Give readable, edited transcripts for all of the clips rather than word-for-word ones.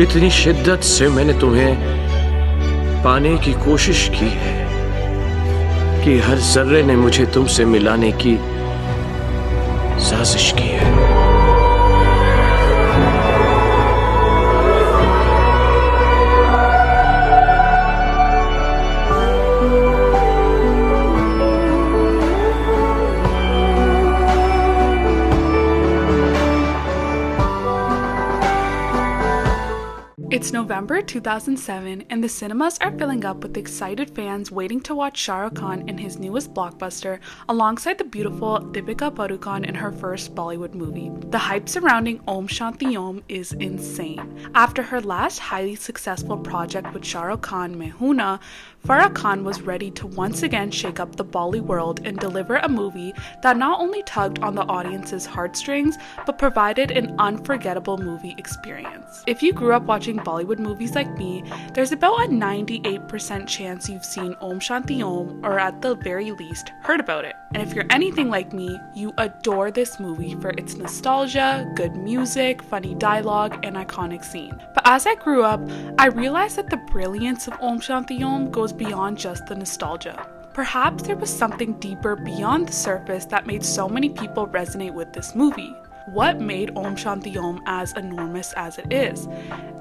इतनी शिद्दत से मैंने तुम्हें पाने की कोशिश की है कि हर जर्रे ने मुझे तुमसे मिलाने की साजिश की है। It's November 2007 and the cinemas are filling up with excited fans waiting to watch Shah Rukh Khan in his newest blockbuster alongside the beautiful Deepika Padukone in her first Bollywood movie. The hype surrounding Om Shanti Om is insane. After her last highly successful project with Shah Rukh Khan, Main Hoon Na, Farah Khan was ready to once again shake up the Bolly world and deliver a movie that not only tugged on the audience's heartstrings, but provided an unforgettable movie experience. If you grew up watching Bollywood movies like me, there's about a 98% chance you've seen Om Shanti Om, or at the very least, heard about it. And if you're anything like me, you adore this movie for its nostalgia, good music, funny dialogue, and iconic scene. But as I grew up, I realized that the brilliance of Om Shanti Om goes beyond just the nostalgia. Perhaps there was something deeper beyond the surface that made so many people resonate with this movie. What made Om Shanti Om as enormous as it is?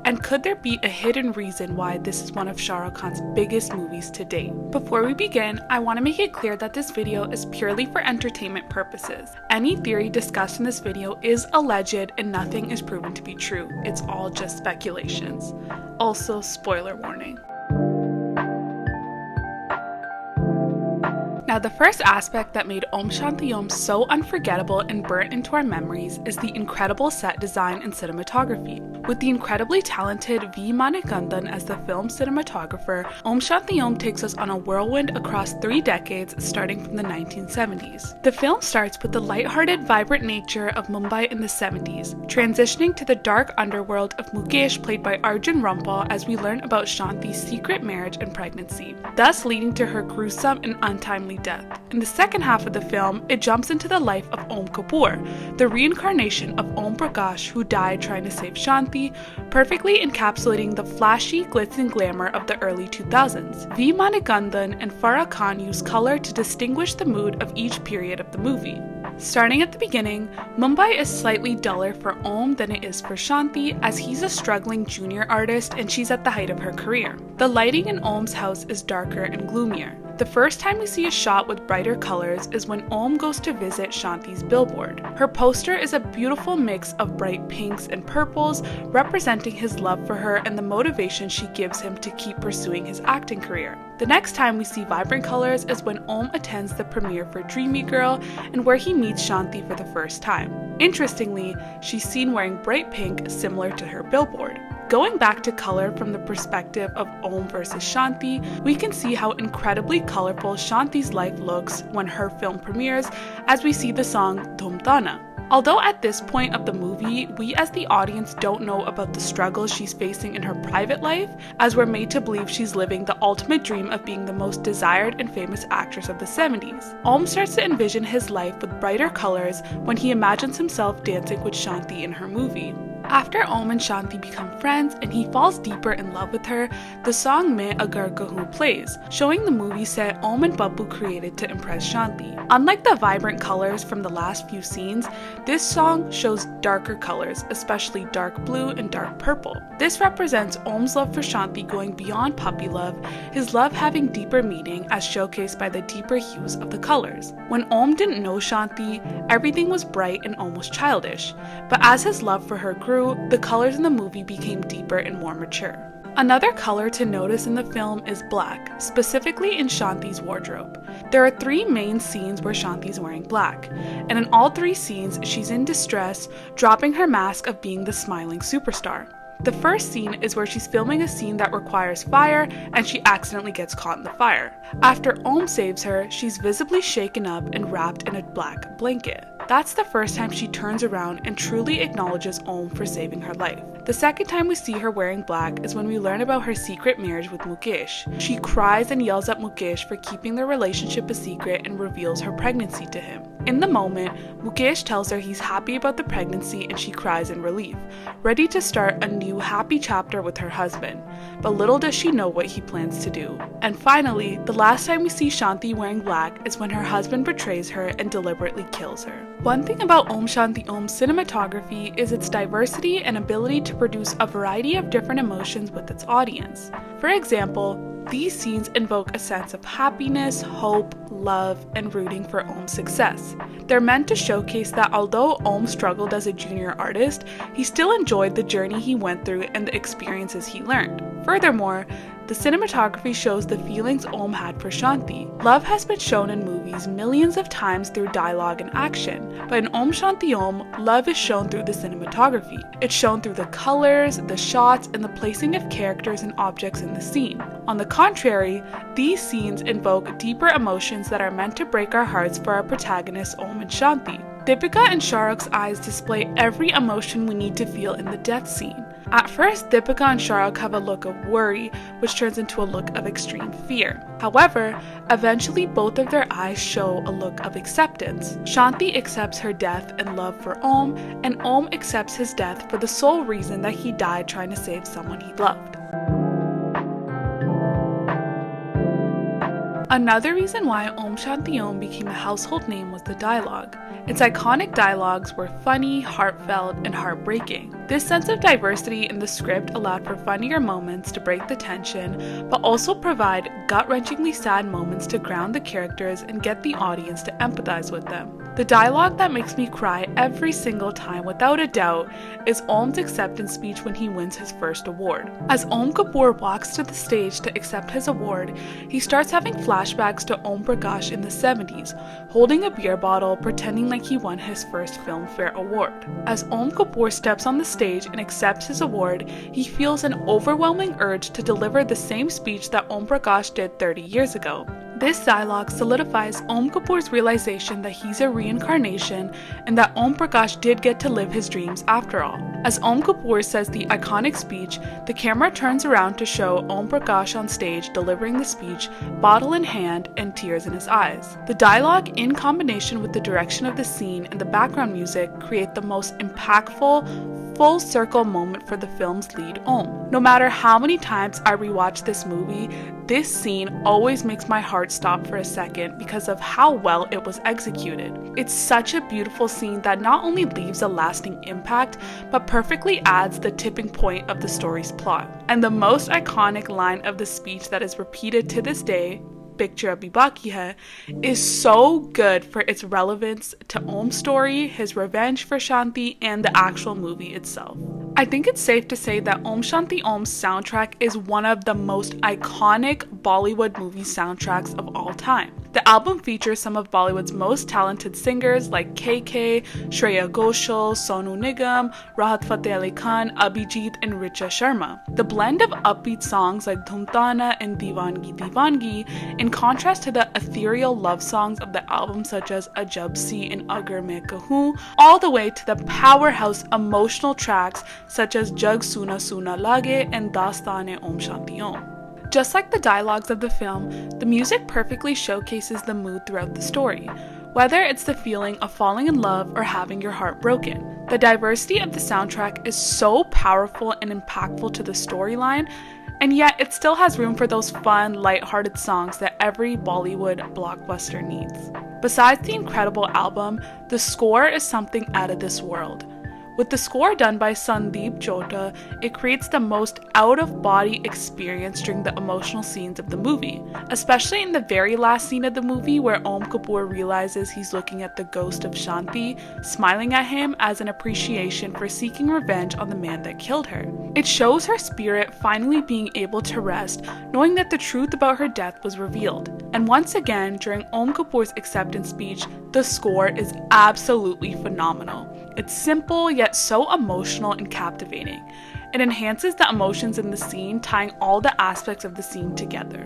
And could there be a hidden reason why this is one of Shah Rukh Khan's biggest movies to date? Before we begin, I want to make it clear that this video is purely for entertainment purposes. Any theory discussed in this video is alleged and nothing is proven to be true. It's all just speculations. Also, spoiler warning. Now, the first aspect that made Om Shanti Om so unforgettable and burnt into our memories is the incredible set design and cinematography. With the incredibly talented V. Manikandan as the film's cinematographer, Om Shanti Om takes us on a whirlwind across 3 decades starting from the 1970s. The film starts with the lighthearted, vibrant nature of Mumbai in the 70s, transitioning to the dark underworld of Mukesh played by Arjun Rampal as we learn about Shanti's secret marriage and pregnancy, thus leading to her gruesome and untimely death. In the second half of the film, it jumps into the life of Om Kapoor, the reincarnation of Om Prakash who died trying to save Shanti, perfectly encapsulating the flashy glitz and glamour of the early 2000s. V. Manikandan and Farah Khan use color to distinguish the mood of each period of the movie. Starting at the beginning, Mumbai is slightly duller for Om than it is for Shanti, as he's a struggling junior artist and she's at the height of her career. The lighting in Om's house is darker and gloomier. The first time we see a shot with brighter colors is when Om goes to visit Shanti's billboard. Her poster is a beautiful mix of bright pinks and purples, representing his love for her and the motivation she gives him to keep pursuing his acting career. The next time we see vibrant colors is when Om attends the premiere for Dreamy Girl and where he meets Shanti for the first time. Interestingly, she's seen wearing bright pink similar to her billboard. Going back to color from the perspective of Om versus Shanti, we can see how incredibly colorful Shanti's life looks when her film premieres as we see the song Dhumtana. Although at this point of the movie, we as the audience don't know about the struggles she's facing in her private life, as we're made to believe she's living the ultimate dream of being the most desired and famous actress of the 70s. Om starts to envision his life with brighter colors when he imagines himself dancing with Shanti in her movie. After Om and Shanti become friends and he falls deeper in love with her, the song Main Agar Kahun plays, showing the movie set Om and Babbu created to impress Shanti. Unlike the vibrant colors from the last few scenes, this song shows darker colors, especially dark blue and dark purple. This represents Om's love for Shanti going beyond puppy love, his love having deeper meaning as showcased by the deeper hues of the colors. When Om didn't know Shanti, everything was bright and almost childish, but as his love for her grew, the colors in the movie became deeper and more mature. Another color to notice in the film is black, specifically in Shanti's wardrobe. There are 3 main scenes where Shanti's wearing black, and in all 3 scenes she's in distress, dropping her mask of being the smiling superstar. The first scene is where she's filming a scene that requires fire and she accidentally gets caught in the fire. After Om saves her, she's visibly shaken up and wrapped in a black blanket. That's the first time she turns around and truly acknowledges Om for saving her life. The second time we see her wearing black is when we learn about her secret marriage with Mukesh. She cries and yells at Mukesh for keeping their relationship a secret and reveals her pregnancy to him. In the moment, Mukesh tells her he's happy about the pregnancy and she cries in relief, ready to start a new happy chapter with her husband. But little does she know what he plans to do. And finally, the last time we see Shanti wearing black is when her husband betrays her and deliberately kills her. One thing about Om Shanti Om's cinematography is its diversity and ability to produce a variety of different emotions with its audience. For example, these scenes invoke a sense of happiness, hope, love, and rooting for Om's success. They're meant to showcase that although Om struggled as a junior artist, he still enjoyed the journey he went through and the experiences he learned. Furthermore, the cinematography shows the feelings Om had for Shanti. Love has been shown in movies millions of times through dialogue and action, but in Om Shanti Om, love is shown through the cinematography. It's shown through the colors, the shots, and the placing of characters and objects in the scene. On the contrary, these scenes invoke deeper emotions that are meant to break our hearts for our protagonists Om and Shanti. Deepika and Shahruk's eyes display every emotion we need to feel in the death scene. At first, Deepika and Shahrukh have a look of worry, which turns into a look of extreme fear. However, eventually both of their eyes show a look of acceptance. Shanti accepts her death and love for Om, and Om accepts his death for the sole reason that he died trying to save someone he loved. Another reason why Om Shanti Om became a household name was the dialogue. Its iconic dialogues were funny, heartfelt, and heartbreaking. This sense of diversity in the script allowed for funnier moments to break the tension, but also provide gut-wrenchingly sad moments to ground the characters and get the audience to empathize with them. The dialogue that makes me cry every single time, without a doubt, is Om's acceptance speech when he wins his first award. As Om Kapoor walks to the stage to accept his award, he starts having flashbacks to Om Prakash in the 70s, holding a beer bottle, pretending like he won his first Filmfare award. As Om Kapoor steps on the stage and accepts his award, he feels an overwhelming urge to deliver the same speech that Om Prakash did 30 years ago. This dialogue solidifies Om Kapoor's realization that he's a reincarnation and that Om Prakash did get to live his dreams after all. As Om Kapoor says the iconic speech, the camera turns around to show Om Prakash on stage delivering the speech, bottle in hand and tears in his eyes. The dialogue, in combination with the direction of the scene and the background music, create the most impactful, full circle moment for the film's lead Om. No matter how many times I rewatch this movie, this scene always makes my heart stop for a second because of how well it was executed. It's such a beautiful scene that not only leaves a lasting impact, but perfectly adds the tipping point of the story's plot. And the most iconic line of the speech that is repeated to this day, Picture Abhi Baki Hai, is so good for its relevance to Om's story, his revenge for Shanti, and the actual movie itself. I think it's safe to say that Om Shanti Om's soundtrack is one of the most iconic Bollywood movie soundtracks of all time. The album features some of Bollywood's most talented singers like KK, Shreya Ghoshal, Sonu Nigam, Rahat Fateh Ali Khan, Abhijit, and Richa Sharma. The blend of upbeat songs like Dhumtana and Divangi Divangi, in contrast to the ethereal love songs of the album such as Ajab Si and Agar Main Kahun, all the way to the powerhouse emotional tracks such as Jug Suna Suna Lage and Dastane Om Shanti Om. Just like the dialogues of the film, the music perfectly showcases the mood throughout the story, whether it's the feeling of falling in love or having your heart broken. The diversity of the soundtrack is so powerful and impactful to the storyline, and yet it still has room for those fun, light-hearted songs that every Bollywood blockbuster needs. Besides the incredible album, the score is something out of this world. With the score done by Sandeep Jota, it creates the most out-of-body experience during the emotional scenes of the movie, especially in the very last scene of the movie where Om Kapoor realizes he's looking at the ghost of Shanti, smiling at him as an appreciation for seeking revenge on the man that killed her. It shows her spirit finally being able to rest, knowing that the truth about her death was revealed. And once again, during Om Kapoor's acceptance speech, the score is absolutely phenomenal. It's simple yet so emotional and captivating. It enhances the emotions in the scene, tying all the aspects of the scene together.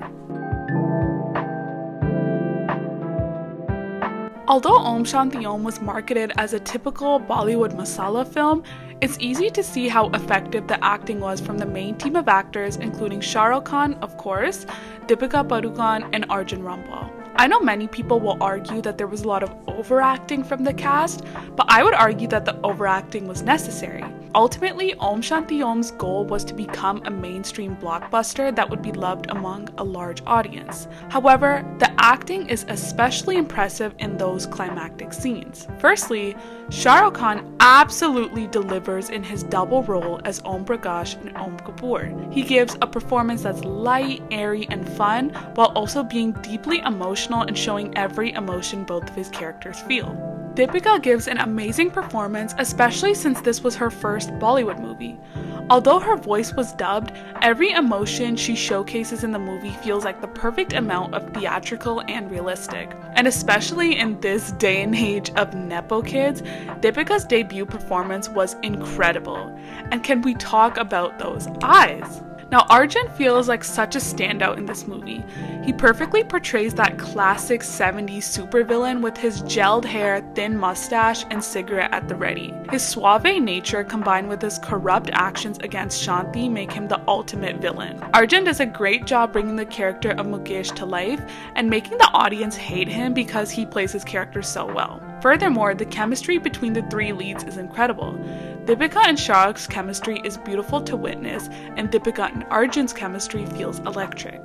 Although Om Shanti Om was marketed as a typical Bollywood masala film, it's easy to see how effective the acting was from the main team of actors, including Shah Rukh Khan, of course, Deepika Padukone, and Arjun Rampal. I know many people will argue that there was a lot of overacting from the cast, but I would argue that the overacting was necessary. Ultimately, Om Shanti Om's goal was to become a mainstream blockbuster that would be loved among a large audience. However, the acting is especially impressive in those climactic scenes. Firstly, Shah Rukh Khan absolutely delivers in his double role as Om Prakash and Om Kapoor. He gives a performance that's light, airy, and fun, while also being deeply emotional and showing every emotion both of his characters feel. Deepika gives an amazing performance, especially since this was her first Bollywood movie. Although her voice was dubbed, every emotion she showcases in the movie feels like the perfect amount of theatrical and realistic. And especially in this day and age of Nepo kids, Deepika's debut performance was incredible. And can we talk about those eyes? Now, Arjun feels like such a standout in this movie. He perfectly portrays that classic 70s supervillain with his gelled hair, thin mustache, and cigarette at the ready. His suave nature combined with his corrupt actions against Shanti make him the ultimate villain. Arjun does a great job bringing the character of Mukesh to life and making the audience hate him because he plays his character so well. Furthermore, the chemistry between the three leads is incredible. Deepika and Shah Rukh's chemistry is beautiful to witness, and Deepika and Arjun's chemistry feels electric.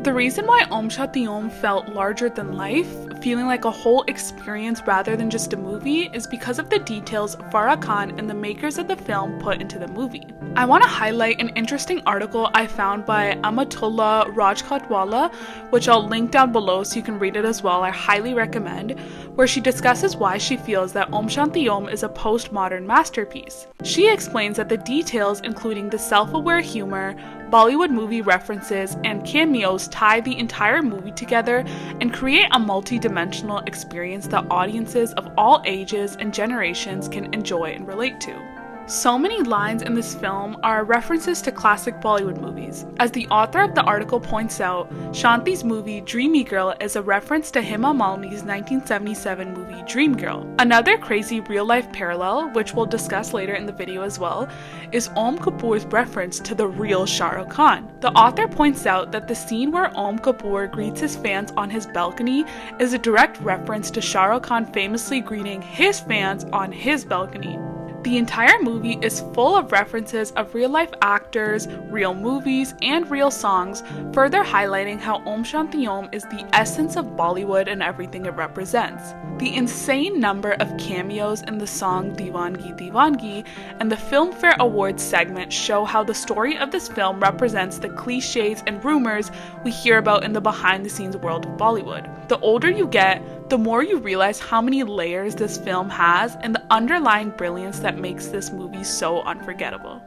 The reason why Om Shanti Om felt larger than life, feeling like a whole experience rather than just a movie, is because of the details Farah Khan and the makers of the film put into the movie. I want to highlight an interesting article I found by Amatullah Rajkotwala, which I'll link down below so you can read it as well. I highly recommend, where she discusses why she feels that Om Shanti Om is a postmodern masterpiece. She explains that the details, including the self-aware humor, Bollywood movie references, and cameos tie the entire movie together and create a multi-dimensional experience that audiences of all ages and generations can enjoy and relate to. So many lines in this film are references to classic Bollywood movies. As the author of the article points out, Shanti's movie Dreamy Girl is a reference to Hema Malini's 1977 movie Dream Girl. Another crazy real-life parallel, which we'll discuss later in the video as well, is Om Kapoor's reference to the real Shah Rukh Khan. The author points out that the scene where Om Kapoor greets his fans on his balcony is a direct reference to Shah Rukh Khan famously greeting his fans on his balcony. The entire movie is full of references of real-life actors, real movies, and real songs, further highlighting how Om Shanti Om is the essence of Bollywood and everything it represents. The insane number of cameos in the song Diwangi Diwangi and the Filmfare Awards segment show how the story of this film represents the cliches and rumors we hear about in the behind-the-scenes world of Bollywood. The older you get, the more you realize how many layers this film has and the underlying brilliance that makes this movie so unforgettable.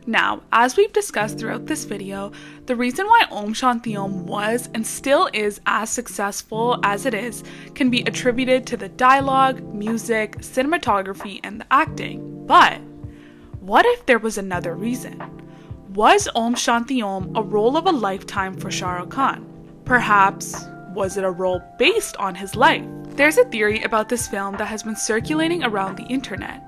Now, as we've discussed throughout this video, the reason why Om Shanti Om was and still is as successful as it is can be attributed to the dialogue, music, cinematography, and the acting. But what if there was another reason? Was Om Shanti Om a role of a lifetime for Shah Rukh Khan? Perhaps, was it a role based on his life? There's a theory about this film that has been circulating around the internet.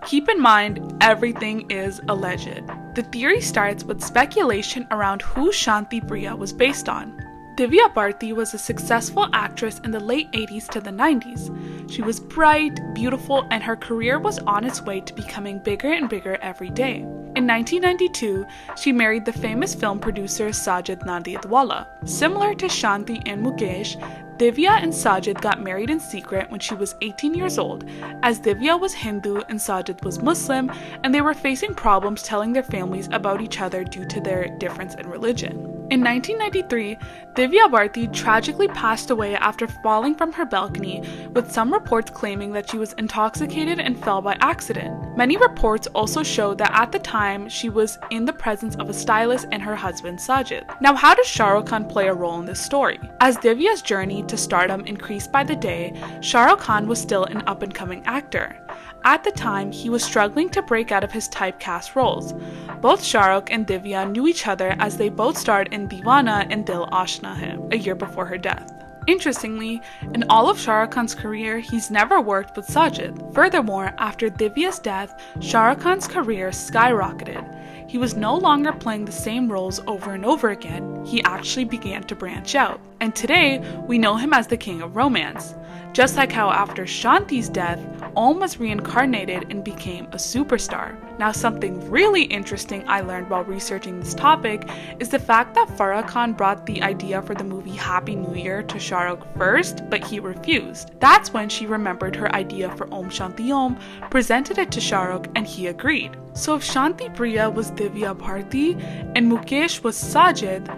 Keep in mind, everything is alleged. The theory starts with speculation around who Shanti Priya was based on. Divya Bharti was a successful actress in the late 80s to the 90s. She was bright, beautiful, and her career was on its way to becoming bigger and bigger every day. In 1992, she married the famous film producer Sajid Nadiadwala. Similar to Shanti and Mukesh, Divya and Sajid got married in secret when she was 18 years old, as Divya was Hindu and Sajid was Muslim, and they were facing problems telling their families about each other due to their difference in religion. In 1993, Divya Bharti tragically passed away after falling from her balcony, with some reports claiming that she was intoxicated and fell by accident. Many reports also showed that at the time she was in the presence of a stylist and her husband Sajid. Now, how does Shah Rukh Khan play a role in this story? As Divya's journey to stardom increased by the day, Shah Rukh Khan was still an up-and-coming actor. At the time, he was struggling to break out of his typecast roles. Both Shah Rukh and Divya knew each other as they both starred in Deewana and Dil Ashna Hai a year before her death. Interestingly, in all of Shah Rukh Khan's career, he's never worked with Sajid. Furthermore, after Divya's death, Shah Rukh Khan's career skyrocketed. He was no longer playing the same roles over and over again, he actually began to branch out. And today, we know him as the king of romance. Just like how after Shanti's death, Om was reincarnated and became a superstar. Now, something really interesting I learned while researching this topic is the fact that Farah Khan brought the idea for the movie Happy New Year to Shah Rukh first, but he refused. That's when she remembered her idea for Om Shanti Om, presented it to Shah Rukh, and he agreed. So if Shanti Priya was Divya Bharti and Mukesh was Sajid,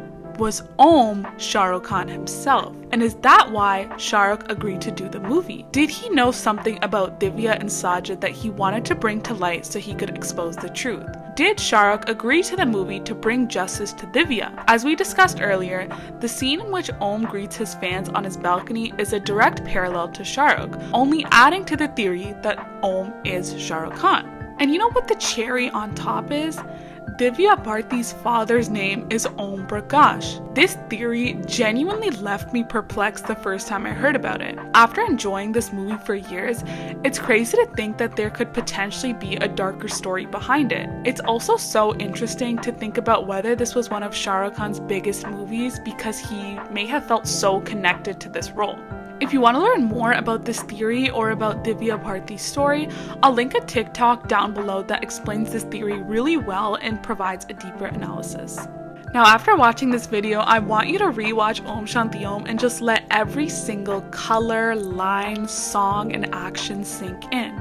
was Om Shah Rukh Khan himself? And is that why Shah Rukh agreed to do the movie? Did he know something about Divya and Sajid that he wanted to bring to light so he could expose the truth? Did Shah Rukh agree to the movie to bring justice to Divya? As we discussed earlier, the scene in which Om greets his fans on his balcony is a direct parallel to Shah Rukh, only adding to the theory that Om is Shah Rukh Khan. And you know what the cherry on top is? Divya Bharti's father's name is Om Prakash. This theory genuinely left me perplexed the first time I heard about it. After enjoying this movie for years, it's crazy to think that there could potentially be a darker story behind it. It's also so interesting to think about whether this was one of Shah Rukh Khan's biggest movies because he may have felt so connected to this role. If you want to learn more about this theory or about Divya Bharti's story, I'll link a TikTok down below that explains this theory really well and provides a deeper analysis. Now, after watching this video, I want you to rewatch Om Shanti Om and just let every single color, line, song, and action sink in.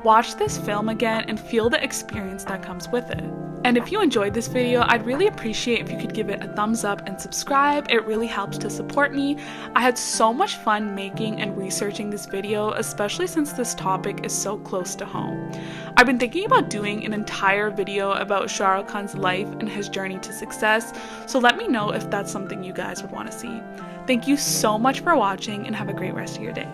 Watch this film again and feel the experience that comes with it. And if you enjoyed this video, I'd really appreciate if you could give it a thumbs up and subscribe. It really helps to support me. I had so much fun making and researching this video, especially since this topic is so close to home. I've been thinking about doing an entire video about Shah Rukh Khan's life and his journey to success, so let me know if that's something you guys would want to see. Thank you so much for watching and have a great rest of your day.